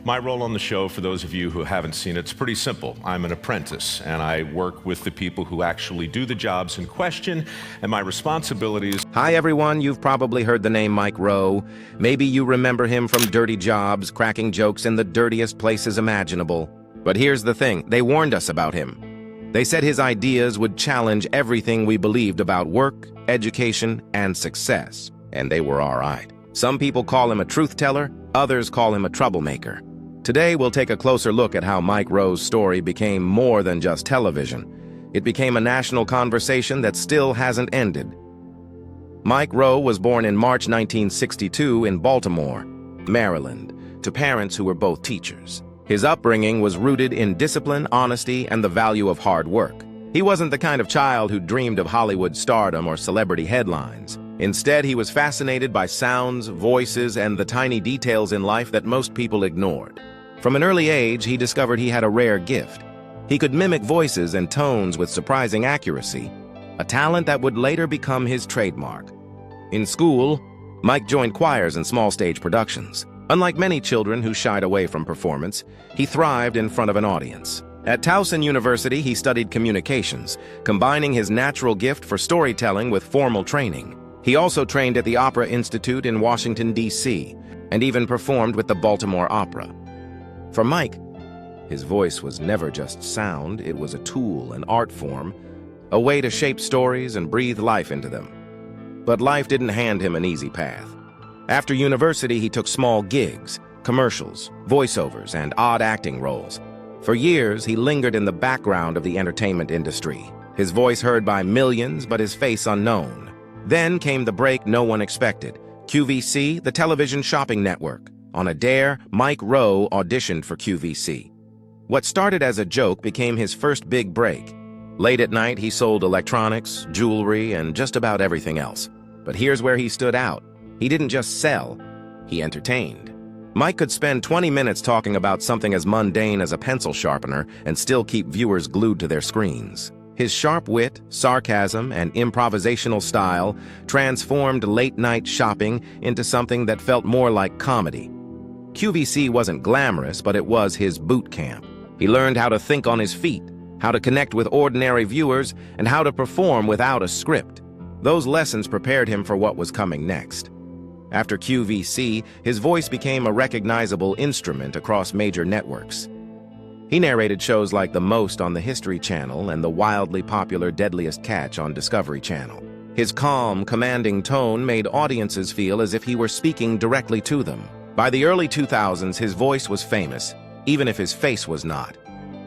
My role on the show, for those of you who haven't seen it, it's pretty simple. I'm an apprentice, and I work with the people who actually do the jobs in question, and my responsibilities... Hi everyone, you've probably heard the name Mike Rowe. Maybe you remember him from Dirty Jobs, cracking jokes in the dirtiest places imaginable. But here's the thing, they warned us about him. They said his ideas would challenge everything we believed about work, education, and success. And they were all right. Some people call him a truth teller, others call him a troublemaker. Today, we'll take a closer look at how Mike Rowe's story became more than just television. It became a national conversation that still hasn't ended. Mike Rowe was born in March 1962 in Baltimore, Maryland, to parents who were both teachers. His upbringing was rooted in discipline, honesty, and the value of hard work. He wasn't the kind of child who dreamed of Hollywood stardom or celebrity headlines. Instead, he was fascinated by sounds, voices, and the tiny details in life that most people ignored. From an early age, he discovered he had a rare gift. He could mimic voices and tones with surprising accuracy, a talent that would later become his trademark. In school, Mike joined choirs and small-stage productions. Unlike many children who shied away from performance, he thrived in front of an audience. At Towson University, he studied communications, combining his natural gift for storytelling with formal training. He also trained at the Opera Institute in Washington, D.C., and even performed with the Baltimore Opera. For Mike, his voice was never just sound, it was a tool, an art form, a way to shape stories and breathe life into them. But life didn't hand him an easy path. After university, he took small gigs, commercials, voiceovers, and odd acting roles. For years, he lingered in the background of the entertainment industry, his voice heard by millions, but his face unknown. Then came the break no one expected. QVC, the television shopping network. On a dare, Mike Rowe auditioned for QVC. What started as a joke became his first big break. Late at night, he sold electronics, jewelry, and just about everything else. But here's where he stood out. He didn't just sell, he entertained. Mike could spend 20 minutes talking about something as mundane as a pencil sharpener and still keep viewers glued to their screens. His sharp wit, sarcasm, and improvisational style transformed late-night shopping into something that felt more like comedy. QVC wasn't glamorous, but it was his boot camp. He learned how to think on his feet, how to connect with ordinary viewers, and how to perform without a script. Those lessons prepared him for what was coming next. After QVC, his voice became a recognizable instrument across major networks. He narrated shows like The Most on the History Channel and the wildly popular Deadliest Catch on Discovery Channel. His calm, commanding tone made audiences feel as if he were speaking directly to them. By the early 2000s, his voice was famous, even if his face was not.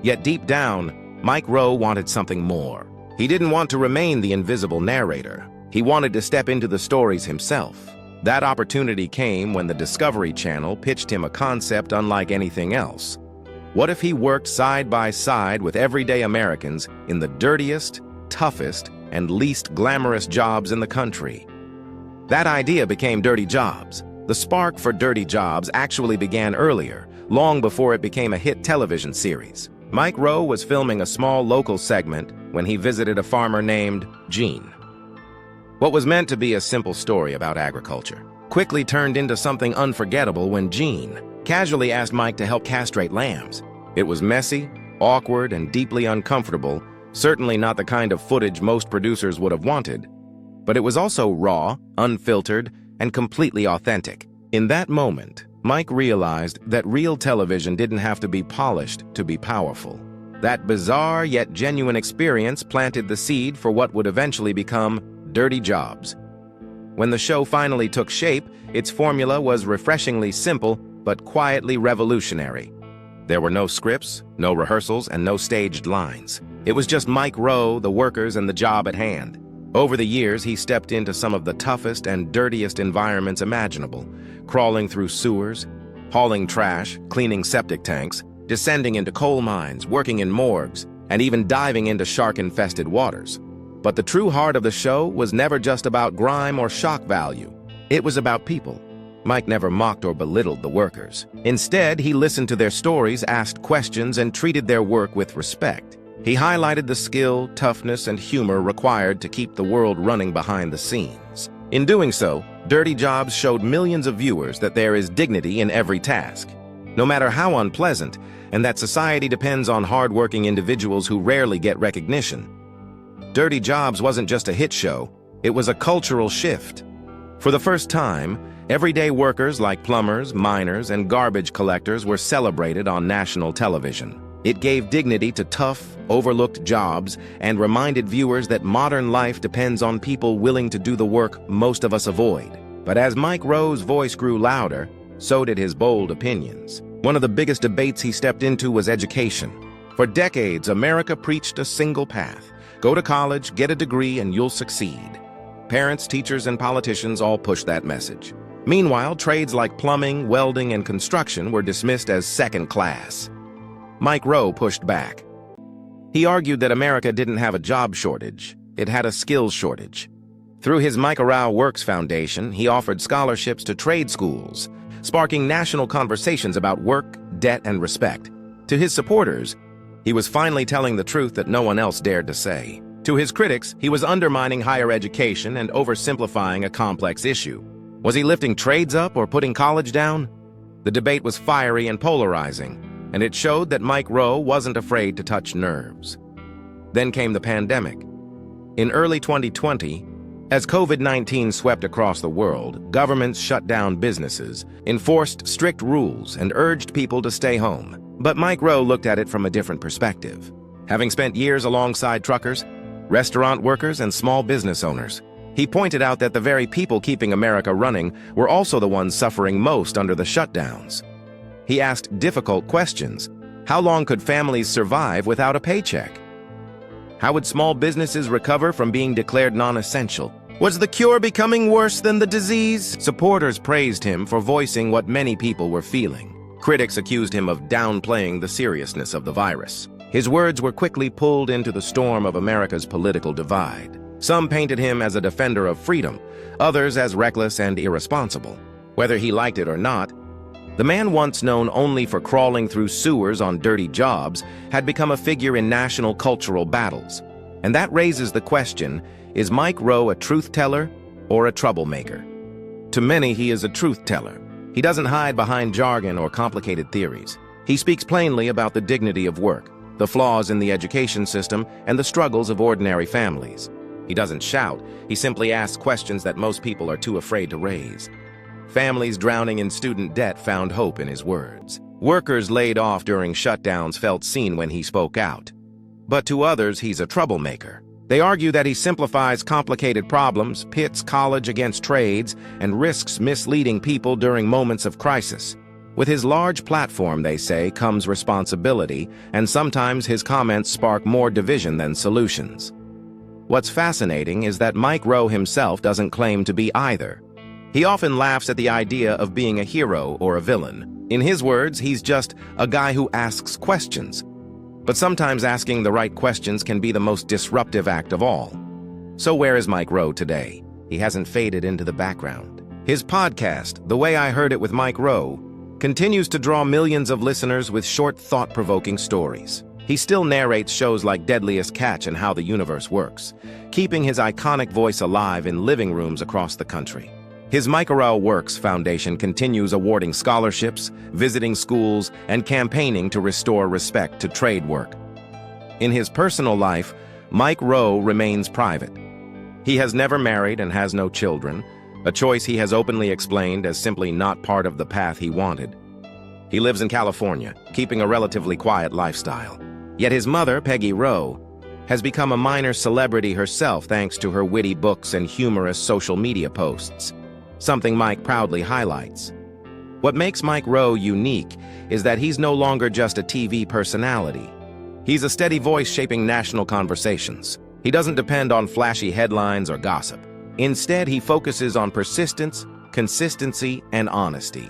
Yet deep down, Mike Rowe wanted something more. He didn't want to remain the invisible narrator. He wanted to step into the stories himself. That opportunity came when the Discovery Channel pitched him a concept unlike anything else. What if he worked side by side with everyday Americans in the dirtiest, toughest, and least glamorous jobs in the country? That idea became Dirty Jobs. The spark for Dirty Jobs actually began earlier, long before it became a hit television series. Mike Rowe was filming a small local segment when he visited a farmer named Gene. What was meant to be a simple story about agriculture quickly turned into something unforgettable when Gene casually asked Mike to help castrate lambs. It was messy, awkward, and deeply uncomfortable, certainly not the kind of footage most producers would have wanted. But it was also raw, unfiltered, and completely authentic. In that moment, Mike realized that real television didn't have to be polished to be powerful. That bizarre yet genuine experience planted the seed for what would eventually become Dirty Jobs. When the show finally took shape, its formula was refreshingly simple but quietly revolutionary. There were no scripts, no rehearsals, and no staged lines. It was just Mike Rowe, the workers, and the job at hand. Over the years, he stepped into some of the toughest and dirtiest environments imaginable, crawling through sewers, hauling trash, cleaning septic tanks, descending into coal mines, working in morgues, and even diving into shark-infested waters. But the true heart of the show was never just about grime or shock value. It was about people. Mike never mocked or belittled the workers. Instead, he listened to their stories, asked questions, and treated their work with respect. He highlighted the skill, toughness, and humor required to keep the world running behind the scenes. In doing so, Dirty Jobs showed millions of viewers that there is dignity in every task. no matter how unpleasant, and that society depends on hardworking individuals who rarely get recognition. Dirty Jobs wasn't just a hit show, it was a cultural shift. For the first time, everyday workers like plumbers, miners, and garbage collectors were celebrated on national television. It gave dignity to tough, overlooked jobs and reminded viewers that modern life depends on people willing to do the work most of us avoid. But as Mike Rowe's voice grew louder, so did his bold opinions. One of the biggest debates he stepped into was education. For decades, America preached a single path. Go to college, get a degree, and you'll succeed. Parents, teachers, and politicians all pushed that message. Meanwhile, trades like plumbing, welding, and construction were dismissed as second class. Mike Rowe pushed back. He argued that America didn't have a job shortage, it had a skills shortage. Through his Mike Rowe Works Foundation, he offered scholarships to trade schools, sparking national conversations about work, debt, and respect. To his supporters, he was finally telling the truth that no one else dared to say. To his critics, he was undermining higher education and oversimplifying a complex issue. Was he lifting trades up or putting college down? The debate was fiery and polarizing, and it showed that Mike Rowe wasn't afraid to touch nerves. Then came the pandemic. In early 2020, as COVID-19 swept across the world, governments shut down businesses, enforced strict rules, and urged people to stay home. But Mike Rowe looked at it from a different perspective. Having spent years alongside truckers, restaurant workers, and small business owners, he pointed out that the very people keeping America running were also the ones suffering most under the shutdowns. He asked difficult questions. How long could families survive without a paycheck? How would small businesses recover from being declared non-essential? Was the cure becoming worse than the disease? Supporters praised him for voicing what many people were feeling. Critics accused him of downplaying the seriousness of the virus. His words were quickly pulled into the storm of America's political divide. Some painted him as a defender of freedom, others as reckless and irresponsible. Whether he liked it or not, the man once known only for crawling through sewers on dirty jobs had become a figure in national cultural battles. And that raises the question, is Mike Rowe a truth-teller or a troublemaker? To many, he is a truth-teller. He doesn't hide behind jargon or complicated theories. He speaks plainly about the dignity of work, the flaws in the education system, and the struggles of ordinary families. He doesn't shout, he simply asks questions that most people are too afraid to raise. Families drowning in student debt found hope in his words. Workers laid off during shutdowns felt seen when he spoke out. But to others, he's a troublemaker. They argue that he simplifies complicated problems, pits college against trades, and risks misleading people during moments of crisis. With his large platform, they say, comes responsibility, and sometimes his comments spark more division than solutions. What's fascinating is that Mike Rowe himself doesn't claim to be either. He often laughs at the idea of being a hero or a villain. In his words, he's just a guy who asks questions. But sometimes asking the right questions can be the most disruptive act of all. So where is Mike Rowe today? He hasn't faded into the background. His podcast, The Way I Heard It with Mike Rowe, continues to draw millions of listeners with short, thought-provoking stories. He still narrates shows like Deadliest Catch and How the Universe Works, keeping his iconic voice alive in living rooms across the country. His Mike Rowe Works Foundation continues awarding scholarships, visiting schools, and campaigning to restore respect to trade work. In his personal life, Mike Rowe remains private. He has never married and has no children, a choice he has openly explained as simply not part of the path he wanted. He lives in California, keeping a relatively quiet lifestyle. Yet his mother, Peggy Rowe, has become a minor celebrity herself thanks to her witty books and humorous social media posts, something Mike proudly highlights. What makes Mike Rowe unique is that he's no longer just a TV personality. He's a steady voice shaping national conversations. He doesn't depend on flashy headlines or gossip. Instead, he focuses on persistence, consistency, and honesty.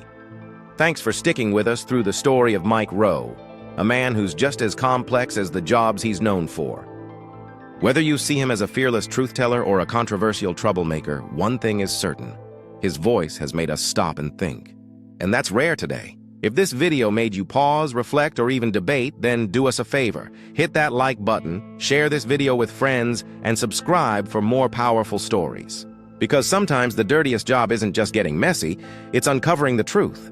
Thanks for sticking with us through the story of Mike Rowe, a man who's just as complex as the jobs he's known for. Whether you see him as a fearless truth-teller or a controversial troublemaker, one thing is certain. His voice has made us stop and think. And that's rare today. If this video made you pause, reflect, or even debate, then do us a favor. Hit that like button, share this video with friends, and subscribe for more powerful stories. Because sometimes the dirtiest job isn't just getting messy, it's uncovering the truth.